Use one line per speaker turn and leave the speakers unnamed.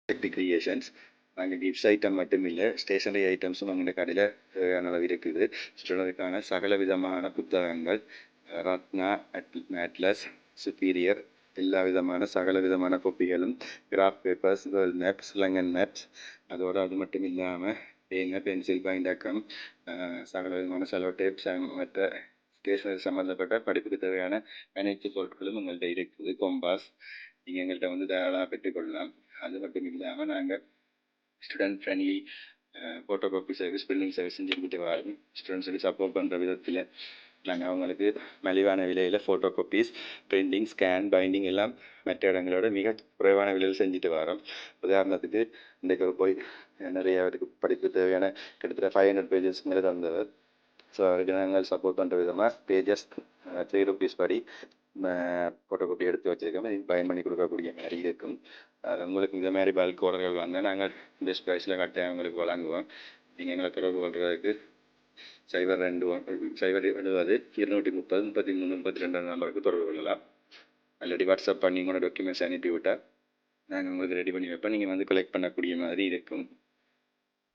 சக்தி creations. நாங்கள் gifts item மட்டும் இல்லை, ஸ்டேஷனரி ஐட்டம்ஸும் எங்கள் கடையில் தேவையான அளவு இருக்குது. ஸ்டூடெண்ட்டுக்கான சகல விதமான புத்தகங்கள், ரத்னா, அட்லஸ், சுப்பீரியர், எல்லா விதமான சகல விதமான கோப்பிகளும், craft papers, world maps, Lankan maps, அதோடு அது மட்டும் இல்லாமல் பேனா, பென்சில், பைண்டக்கம், சகல விதமான செலோ டேப்ஸ், மற்ற ஸ்டேஷனரி சம்மந்தப்பட்ட படிப்புக்கு தேவையான அனைத்து பொருட்களும் எங்கள்கிட்ட இருக்குது. கொம்பாஸ் நீங்கள் எங்கள்கிட்ட வந்து தாராளமாக பெற்றுக்கொள்ளலாம். அது மட்டும் இல்லாமல் நாங்கள் student friendly photocopy service, billing service செஞ்சுக்கிட்டு வரோம். ஸ்டூடெண்ட்ஸுக்கு சப்போர்ட் பண்ணுற விதத்தில் நாங்கள் அவங்களுக்கு மலிவான விலையில் photo copies, printing, scan, binding எல்லாம் மற்ற இடங்களோட மிக குறைவான விலையில் செஞ்சுட்டு வரோம். உதாரணத்துக்கு இன்றைக்கு போய் நிறைய படிப்பு தேவையான கிட்டத்தட்ட 500 பேஜஸ் மேலே தந்தவர். ஸோ அதுக்கு நாங்கள் சப்போர்ட் பண்ணுற விதமாக பேஜஸ் 3 rupees படி ஃபோட்டோ காப்பி எடுத்து வச்சுருக்கோம். இது பயன் பண்ணி கொடுக்கக்கூடிய மாதிரி இருக்கும். உங்களுக்கு இந்த மாதிரி பல்க் ஆர்டர்கள் வந்தால் நாங்கள் பெஸ்ட் ப்ரைஸில் கட்டாயம் உங்களுக்கு வழங்குவோம். நீங்கள் எங்களை தொடர்பு கொள்வதற்கு 071 230 33 32 நம்பருக்கு தொடர்பு கொள்ளலாம். ஆல்ரெடி வாட்ஸ்அப் பண்ணி உங்களோட டாக்குமெண்ட்ஸ் அனுப்பி விட்டால் நாங்கள் உங்களுக்கு ரெடி பண்ணி வைப்போம். நீங்கள் வந்து கலெக்ட் பண்ணக்கூடிய மாதிரி இருக்கும்.